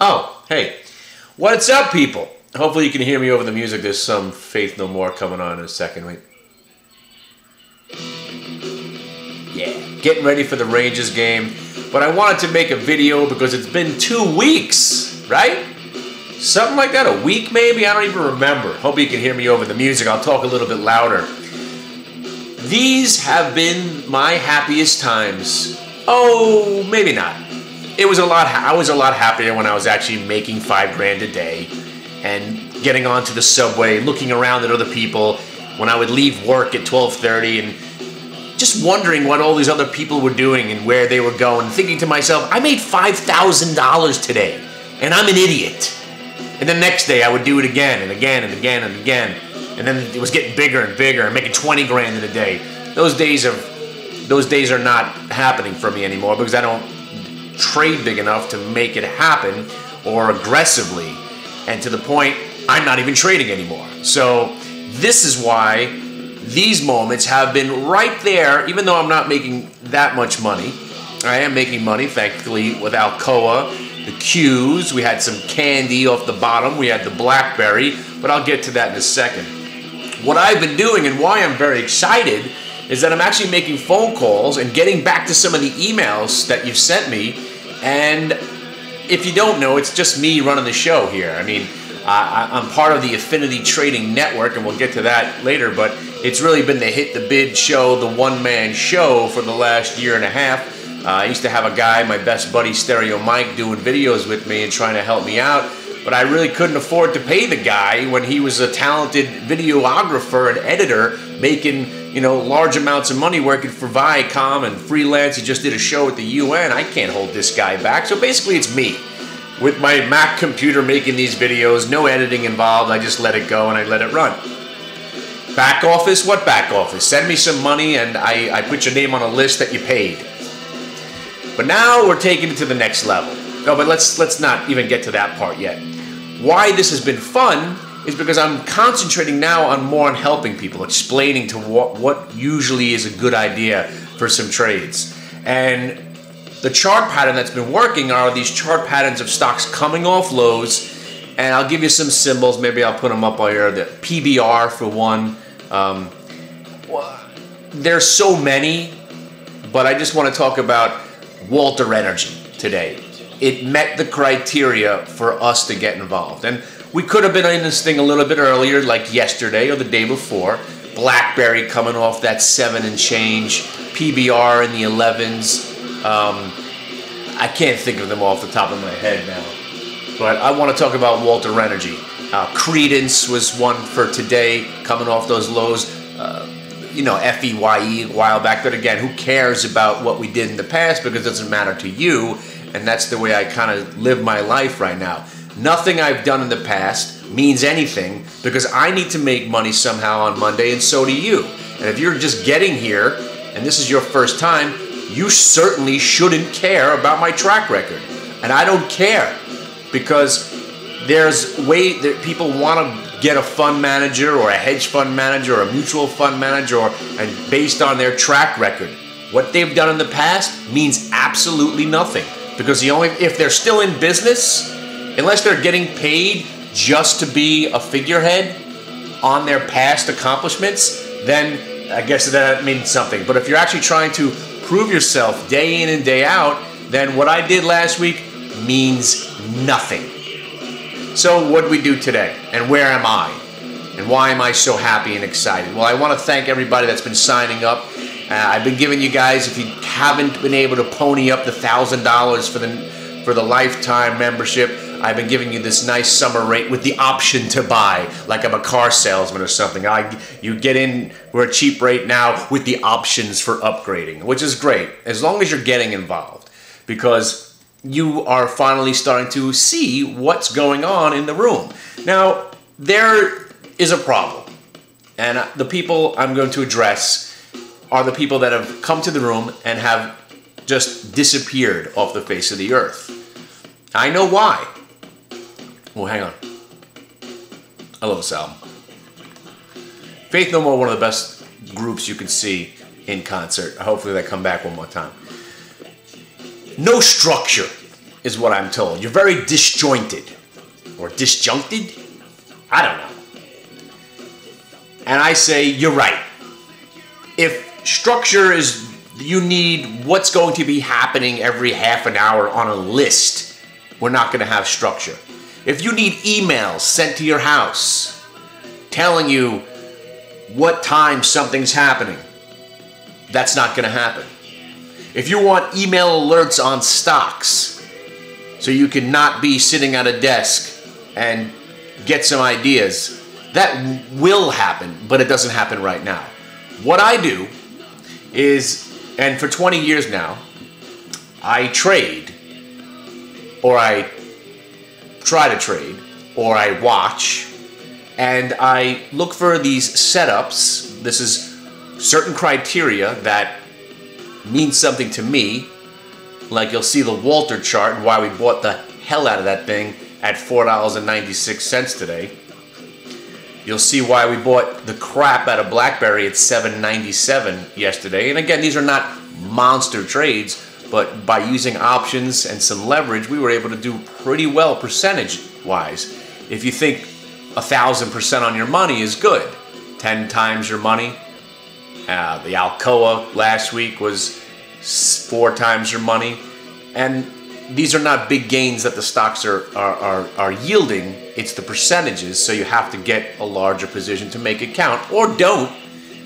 Oh, hey. What's up, people? Hopefully you can hear me over the music. There's some Faith No More coming on in a second. Wait. Yeah, getting ready for the Rangers game. But I wanted to make a video because it's been 2 weeks, right? Something like that, a week maybe? I don't even remember. Hope you can hear me over the music. I'll talk a little bit louder. These have been my happiest times. Oh, maybe not. I was a lot happier when I was actually making $5 grand a day and getting onto the subway, looking around at other people when I would leave work at 12:30 and just wondering what all these other people were doing and where they were going, thinking to myself, I made $5,000 today and I'm an idiot. And the next day I would do it again and again and again and again. And then it was getting bigger and bigger and making 20 grand in a day. Those days are not happening for me anymore because I don't trade big enough to make it happen or aggressively, and to the point I'm not even trading anymore. So this is why these moments have been right there. Even though I'm not making that much money, I am making money, thankfully, with Alcoa, the Q's. We had some candy off the bottom. We had the BlackBerry, but I'll get to that in a second. What I've been doing and why I'm very excited is that I'm actually making phone calls and getting back to some of the emails that you've sent me. And if you don't know, it's just me running the show here. I mean, I'm part of the Affinity Trading Network, and we'll get to that later, but it's really been the Hit the Bid show, the one-man show for the last year and a half. I used to have a guy, my best buddy, Stereo Mike, doing videos with me and trying to help me out, but I really couldn't afford to pay the guy when he was a talented videographer and editor making, large amounts of money working for Viacom and freelance. He just did a show at the UN. I can't hold this guy back. So basically it's me with my Mac computer making these videos, no editing involved. I just let it go and I let it run. Back office? What back office? Send me some money and I put your name on a list that you paid. But now we're taking it to the next level. No, but let's not even get to that part yet. Why this has been fun is because I'm concentrating now on helping people, explaining to what usually is a good idea for some trades. And the chart pattern that's been working are these chart patterns of stocks coming off lows, and I'll give you some symbols. Maybe I'll put them up on here. The PBR for one. There's so many, but I just want to talk about Walter Energy today. It met the criteria for us to get involved. And we could have been in this thing a little bit earlier, like yesterday or the day before. BlackBerry coming off that 7 and change, PBR in the 11s. I can't think of them off the top of my head now. But I want to talk about Walter Energy. Credence was one for today, coming off those lows. FEYE a while back. But again, who cares about what we did in the past because it doesn't matter to you. And that's the way I kind of live my life right now. Nothing I've done in the past means anything because I need to make money somehow on Monday, and so do you. And if you're just getting here and this is your first time, you certainly shouldn't care about my track record. And I don't care because there's way that people want to get a fund manager or a hedge fund manager or a mutual fund manager and based on their track record. What they've done in the past means absolutely nothing. Because if they're still in business, unless they're getting paid just to be a figurehead on their past accomplishments, then I guess that means something. But if you're actually trying to prove yourself day in and day out, then what I did last week means nothing. So what do we do today? And where am I? And why am I so happy and excited? Well, I want to thank everybody that's been signing up. I've been giving you guys, if you haven't been able to pony up the $1,000 for the lifetime membership, I've been giving you this nice summer rate with the option to buy, like I'm a car salesman or something. You get in, we're a cheap rate now with the options for upgrading, which is great, as long as you're getting involved, because you are finally starting to see what's going on in the room. Now, there is a problem, and the people I'm going to address are the people that have come to the room and have just disappeared off the face of the earth. I know why. Well, hang on. I love this album. Faith No More, one of the best groups you can see in concert. Hopefully they come back one more time. No structure. is what I'm told. You're very disjointed. Or disjuncted? I don't know. And I say, you're right. If structure is, you need what's going to be happening every half an hour on a list, we're not going to have structure. If you need emails sent to your house telling you what time something's happening, that's not going to happen. If you want email alerts on stocks so you can not be sitting at a desk and get some ideas, that will happen, but it doesn't happen right now. What I do is, and for 20 years now, I trade, or I try to trade, or I watch, and I look for these setups. This is certain criteria that mean something to me. Like you'll see the Walter chart and why we bought the hell out of that thing at $4.96 today. You'll see why we bought the crap out of BlackBerry at $7.97 yesterday. And again, these are not monster trades, but by using options and some leverage, we were able to do pretty well percentage-wise. If you think 1,000% on your money is good, 10 times your money. The Alcoa last week was 4 times your money. And these are not big gains that the stocks are yielding. It's the percentages, so you have to get a larger position to make it count, or don't,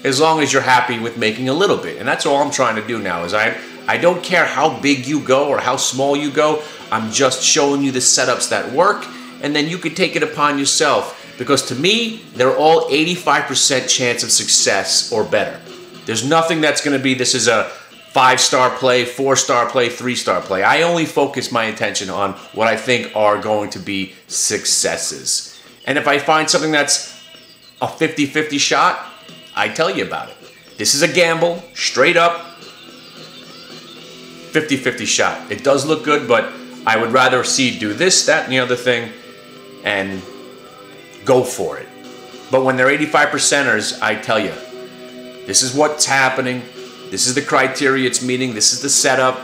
as long as you're happy with making a little bit. And that's all I'm trying to do now, is I don't care how big you go or how small you go. I'm just showing you the setups that work, and then you can take it upon yourself, because to me, they're all 85% chance of success or better. There's nothing that's going to be, this is a 5-star play, 4-star play, 3-star play. I only focus my attention on what I think are going to be successes. And if I find something that's a 50-50 shot, I tell you about it. This is a gamble, straight up, 50-50 shot. It does look good, but I would rather see do this, that, and the other thing, and go for it. But when they're 85%ers, I tell you, this is what's happening. This is the criteria it's meeting. This is the setup.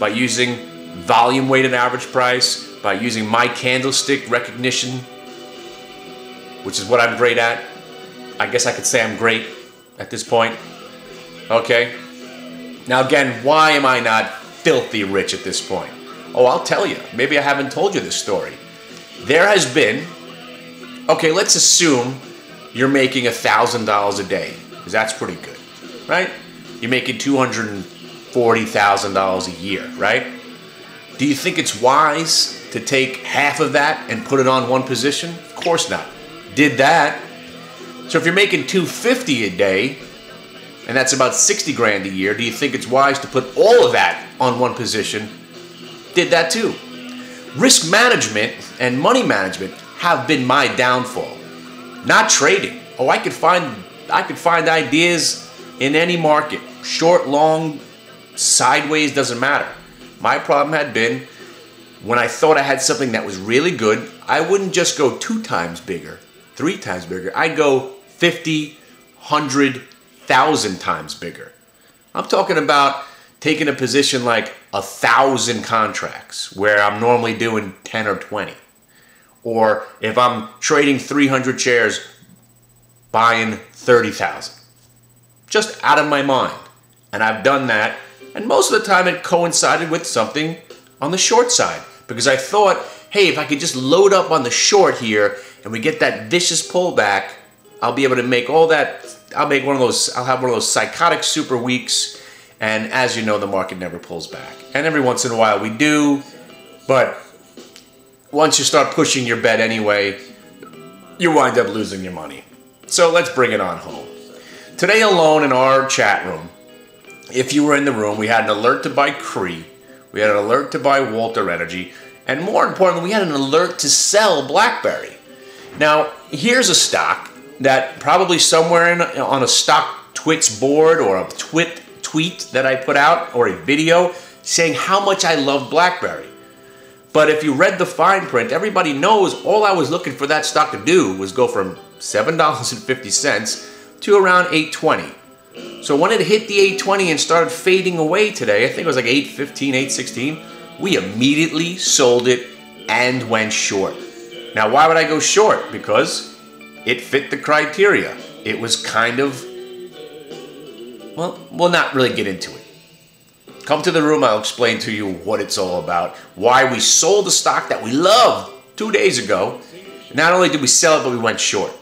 By using volume weighted average price, by using my candlestick recognition, which is what I'm great at. I guess I could say I'm great at this point. Okay. Now again, why am I not filthy rich at this point? Oh, I'll tell you. Maybe I haven't told you this story. There has been, okay, let's assume you're making $1,000 a day, because that's pretty good, right? You're making $240,000 a year, right? Do you think it's wise to take half of that and put it on one position? Of course not. Did that. So if you're making $250 a day, and that's about 60 grand a year, do you think it's wise to put all of that on one position? Did that too. Risk management and money management have been my downfall. Not trading. Oh, I could find ideas in any market. Short, long, sideways, doesn't matter. My problem had been when I thought I had something that was really good, I wouldn't just go 2 times bigger, 3 times bigger. I'd go 50, 100, 1,000 times bigger. I'm talking about taking a position like 1,000 contracts where I'm normally doing 10 or 20. Or if I'm trading 300 shares, buying 30,000. Just out of my mind. And I've done that, and most of the time it coincided with something on the short side, because I thought, hey, if I could just load up on the short here and we get that vicious pullback, I'll be able to make all that, I'll have one of those psychotic super weeks, and as you know, the market never pulls back. And every once in a while we do, but once you start pushing your bet anyway, you wind up losing your money. So let's bring it on home. Today alone in our chat room, if you were in the room, we had an alert to buy Cree, we had an alert to buy Walter Energy, and more importantly, we had an alert to sell BlackBerry. Now, here's a stock that probably somewhere on a stock twits board or a tweet that I put out, or a video saying how much I love BlackBerry. But if you read the fine print, everybody knows all I was looking for that stock to do was go from $7.50 to around $8.20. So when it hit the $8.20 and started fading away today, I think it was like $8.15, $8.16, we immediately sold it and went short. Now, why would I go short? Because it fit the criteria. It was kind of, well, we'll not really get into it. Come to the room, I'll explain to you what it's all about, why we sold the stock that we loved 2 days ago. Not only did we sell it, but we went short.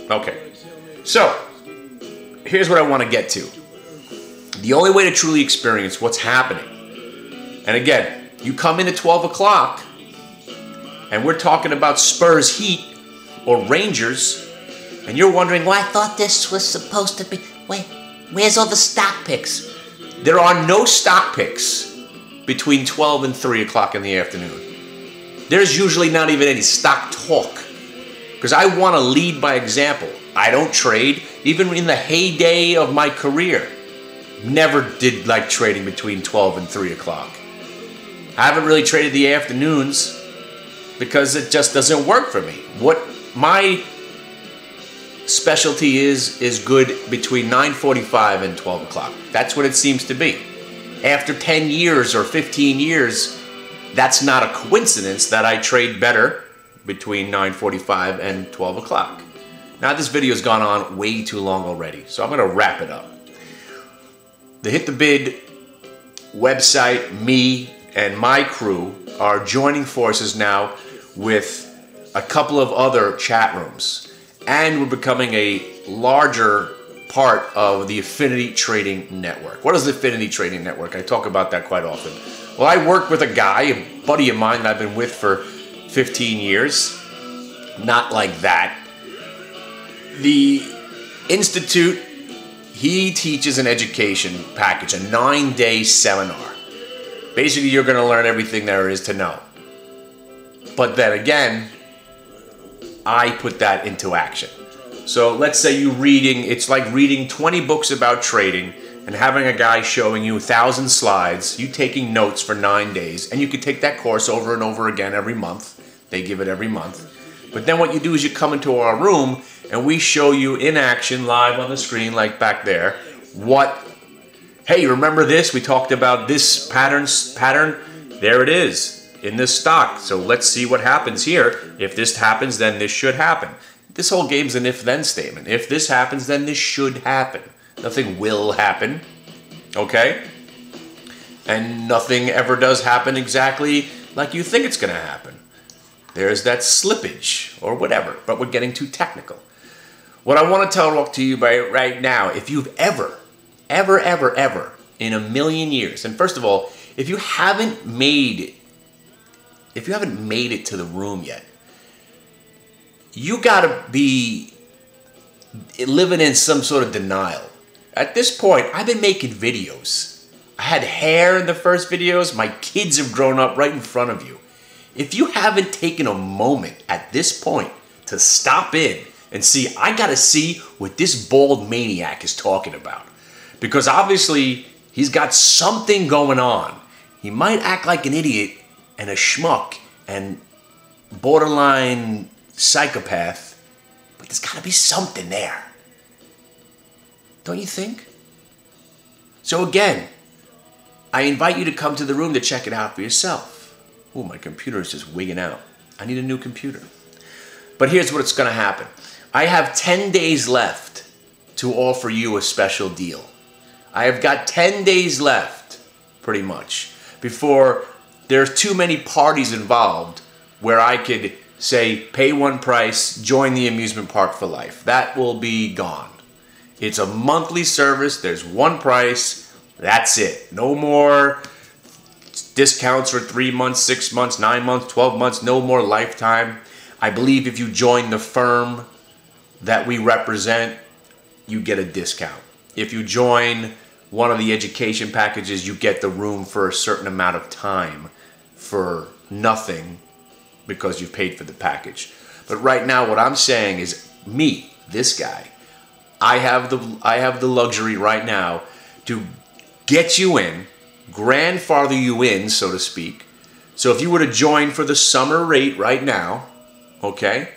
Okay, so here's what I want to get to. The only way to truly experience what's happening, and again, you come in at 12 o'clock, and we're talking about Spurs Heat or Rangers, and you're wondering, well, I thought this was supposed to be, wait, where's all the stock picks? There are no stock picks between 12 and 3 o'clock in the afternoon. There's usually not even any stock talk, because I want to lead by example. I don't trade, even in the heyday of my career. Never did like trading between 12 and 3 o'clock. I haven't really traded the afternoons because it just doesn't work for me. What my specialty is good between 9:45 and 12 o'clock. That's what it seems to be. After 10 years or 15 years, that's not a coincidence that I trade better between 9:45 and 12 o'clock. Now, this video has gone on way too long already, so I'm going to wrap it up. The Hit the Bid website, me and my crew are joining forces now with a couple of other chat rooms, and we're becoming a larger part of the Affinity Trading Network. What is the Affinity Trading Network? I talk about that quite often. Well, I work with a guy, a buddy of mine that I've been with for 15 years. Not like that. The Institute, he teaches an education package, a 9-day seminar. Basically, you're going to learn everything there is to know. But then again, I put that into action. So let's say you're reading, it's like reading 20 books about trading and having a guy showing you 1,000 slides, you taking notes for 9 days, and you could take that course over and over again every month. They give it every month. But then what you do is you come into our room and we show you in action, live on the screen, like back there, what, hey, remember this? We talked about this pattern. There it is in this stock. So let's see what happens here. If this happens, then this should happen. This whole game's an if-then statement. If this happens, then this should happen. Nothing will happen, okay? And nothing ever does happen exactly like you think it's going to happen. There's that slippage or whatever, but we're getting too technical. What I want to talk to you about right now, if you've ever in a million years, and first of all, if you haven't made it to the room yet, you gotta be living in some sort of denial. At this point, I've been making videos. I had hair in the first videos. My kids have grown up right in front of you. If you haven't taken a moment at this point to stop in and see, I gotta see what this bald maniac is talking about. Because obviously, he's got something going on. He might act like an idiot and a schmuck and borderline psychopath, but there's gotta be something there. Don't you think? So again, I invite you to come to the room to check it out for yourself. Oh, my computer is just wigging out. I need a new computer. But here's what's going to happen. I have 10 days left to offer you a special deal. I have got 10 days left, pretty much, before there's too many parties involved where I could say, pay one price, join the amusement park for life. That will be gone. It's a monthly service. There's one price. That's it. No more discounts for 3 months, 6 months, 9 months, 12 months, no more lifetime. I believe if you join the firm that we represent, you get a discount. If you join one of the education packages, you get the room for a certain amount of time for nothing because you've paid for the package. But right now what I'm saying is me, this guy, I have the luxury right now to get you in, grandfather you in, so to speak. So if you were to join for the summer rate right now, okay,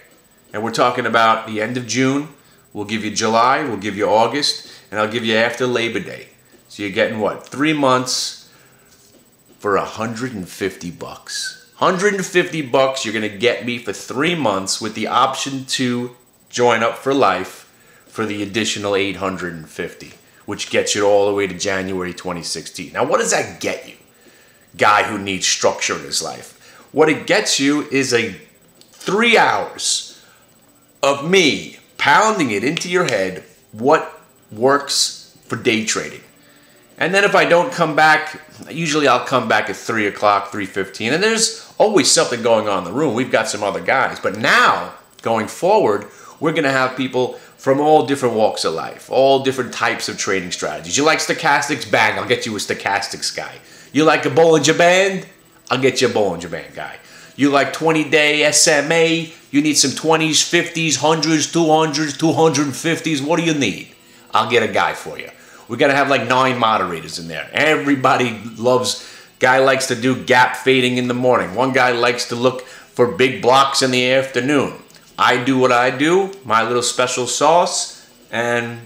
and we're talking about the end of June, we'll give you July, we'll give you August, and I'll give you after Labor Day. So you're getting what? 3 months for $150. $150 you're going to get me for 3 months with the option to join up for life for the additional $850, which gets you all the way to January 2016. Now, what does that get you? Guy who needs structure in his life. What it gets you is 3 hours of me pounding it into your head what works for day trading. And then if I don't come back, usually I'll come back at 3 o'clock, 3:15, and there's always something going on in the room. We've got some other guys. But now, going forward, we're going to have people from all different walks of life, all different types of trading strategies. You like stochastics? Bang, I'll get you a stochastics guy. You like a Bollinger Band? I'll get you a Bollinger Band guy. You like 20-day SMA? You need some 20s, 50s, 100s, 200s, 250s. What do you need? I'll get a guy for you. We're going to have like 9 moderators in there. Everybody loves, guy likes to do gap fading in the morning. One guy likes to look for big blocks in the afternoon. I do what I do, my little special sauce, and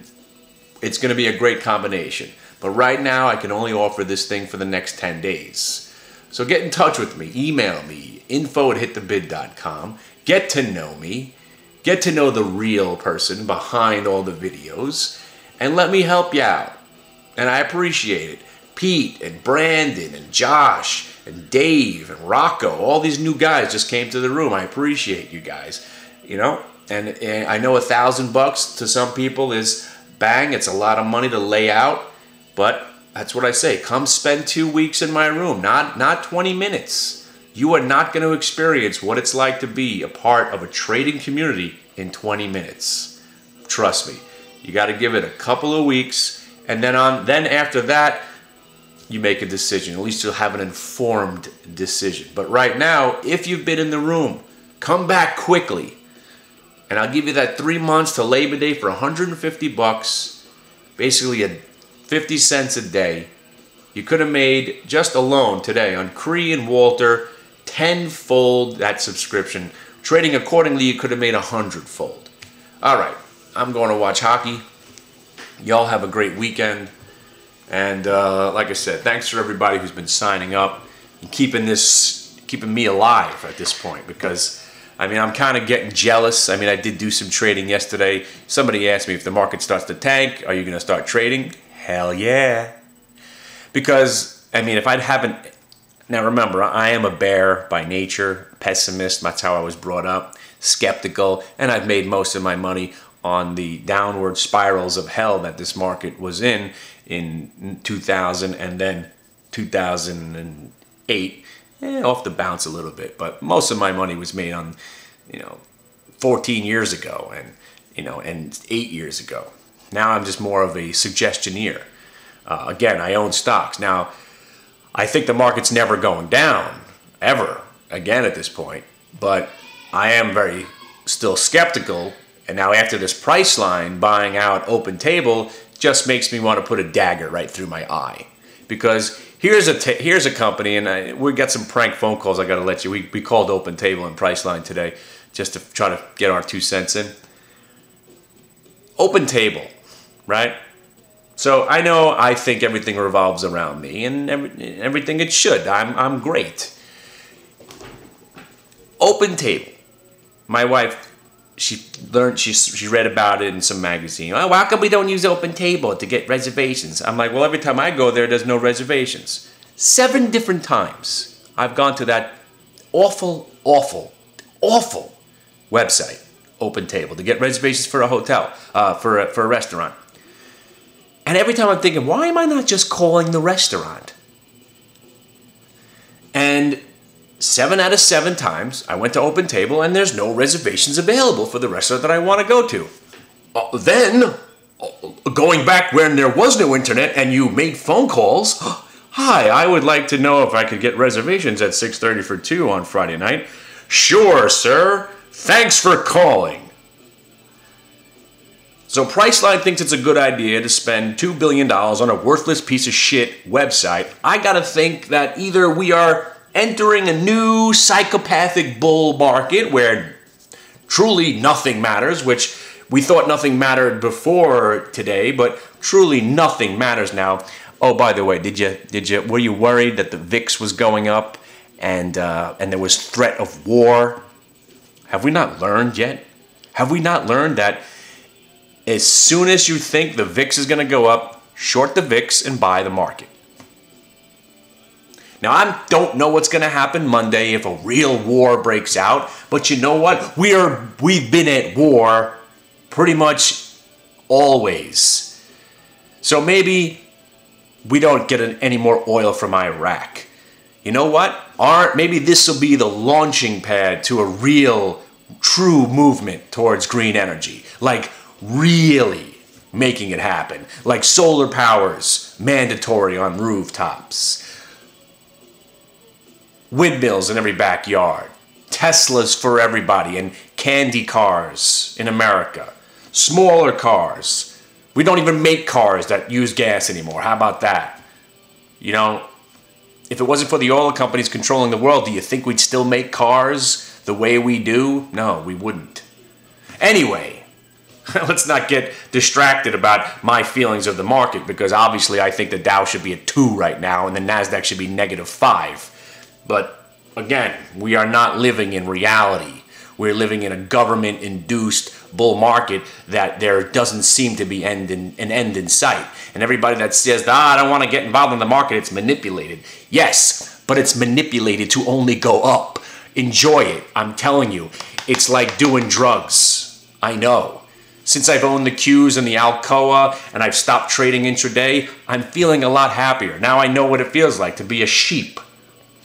it's going to be a great combination. But right now, I can only offer this thing for the next 10 days. So get in touch with me. Email me, info@hitthebid.com. Get to know me. Get to know the real person behind all the videos. And let me help you out. And I appreciate it. Pete and Brandon and Josh and Dave and Rocco, all these new guys just came to the room. I appreciate you guys. You know, and I know $1,000 to some people is bang. It's a lot of money to lay out. But that's what I say. Come spend 2 weeks in my room, not 20 minutes. You are not going to experience what it's like to be a part of a trading community in 20 minutes. Trust me. You got to give it a couple of weeks, and then after that, you make a decision. At least you'll have an informed decision. But right now, if you've been in the room, come back quickly, and I'll give you that 3 months to Labor Day for $150, basically 50 cents a day. You could have made just alone today on Cree and Walter 10-fold that subscription. Trading accordingly, you could have made 100-fold. All right. I'm going to watch hockey. Y'all have a great weekend. And like I said, thanks for everybody who's been signing up and keeping me alive at this point. Because, I mean, I'm kind of getting jealous. I mean, I did do some trading yesterday. Somebody asked me if the market starts to tank, are you going to start trading? Hell yeah. Because, I mean, if I haven't... Now, remember, I am a bear by nature, pessimist. That's how I was brought up. Skeptical. And I've made most of my money on the downward spirals of hell that this market was in 2000 and then 2008. Off the bounce a little bit, but most of my money was made on, 14 years ago and 8 years ago. Now I'm just more of a suggestioneer. Again, I own stocks. Now, I think the market's never going down, ever, again at this point, but I am very still skeptical. And now after this price line, buying out Open Table just makes me want to put a dagger right through my eye. Because here's a company, and we got some prank phone calls I got to let you. We called Open Table and Priceline today just to try to get our 2 cents in. Open Table, right? So I think everything revolves around me, and everything it should. I'm great. Open Table. My wife... She read about it in some magazine. Oh, how come we don't use Open Table to get reservations? I'm like, well, every time I go there, there's no reservations. 7 different times I've gone to that awful website, Open Table, to get reservations for a hotel, for a restaurant. And every time I'm thinking, why am I not just calling the restaurant? And 7 out of 7 times, I went to Open Table and there's no reservations available for the restaurant that I want to go to. Then, going back when there was no internet and you made phone calls, hi, I would like to know if I could get reservations at 6:30 for 2 on Friday night. Sure, sir. Thanks for calling. So Priceline thinks it's a good idea to spend $2 billion on a worthless piece of shit website. I gotta think that either we are entering a new psychopathic bull market where truly nothing matters, which we thought nothing mattered before today, but truly nothing matters now. Oh, by the way, were you worried that the VIX was going up and there was threat of war? Have we not learned yet? Have we not learned that as soon as you think the VIX is going to go up, short the VIX and buy the market? Now, I don't know what's going to happen Monday if a real war breaks out, but you know what? We've been at war pretty much always. So maybe we don't get any more oil from Iraq. You know what? Maybe this will be the launching pad to a real, true movement towards green energy. Like really making it happen. Like solar powers mandatory on rooftops. Windmills in every backyard. Teslas for everybody and candy cars in America. Smaller cars. We don't even make cars that use gas anymore. How about that? You know, if it wasn't for the oil companies controlling the world, do you think we'd still make cars the way we do? No, we wouldn't. Anyway, let's not get distracted about my feelings of the market, because obviously I think the Dow should be at 2 right now and the NASDAQ should be -5. But again, we are not living in reality. We're living in a government-induced bull market that there doesn't seem to be an end in sight. And everybody that says, I don't want to get involved in the market, it's manipulated. Yes, but it's manipulated to only go up. Enjoy it. I'm telling you, it's like doing drugs. I know. Since I've owned the Qs and the Alcoa and I've stopped trading intraday, I'm feeling a lot happier. Now I know what it feels like to be a sheep.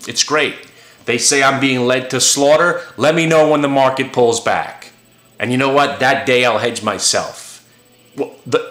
It's great. They say I'm being led to slaughter. Let me know when the market pulls back. And you know what? That day I'll hedge myself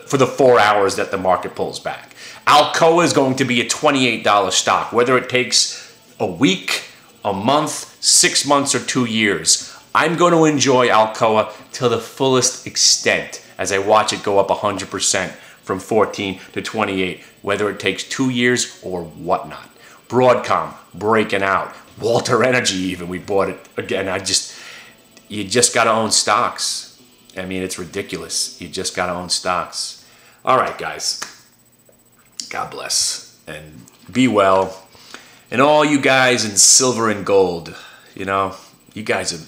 for the 4 hours that the market pulls back. Alcoa is going to be a $28 stock, whether it takes a week, a month, 6 months, or 2 years. I'm going to enjoy Alcoa to the fullest extent as I watch it go up 100% from 14 to 28, whether it takes 2 years or whatnot. Broadcom breaking out. Walter Energy even, we bought it again. You just got to own stocks. I mean, it's ridiculous. You just got to own stocks. All right, guys. God bless. And be well. And all you guys in silver and gold, you know, you guys are...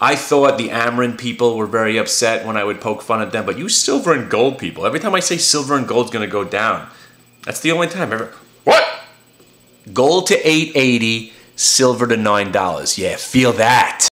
I thought the Ameren people were very upset when I would poke fun at them, but you silver and gold people, every time I say silver and gold's going to go down, that's the only time ever... What? Gold to $8.80, silver to $9. Yeah, feel that.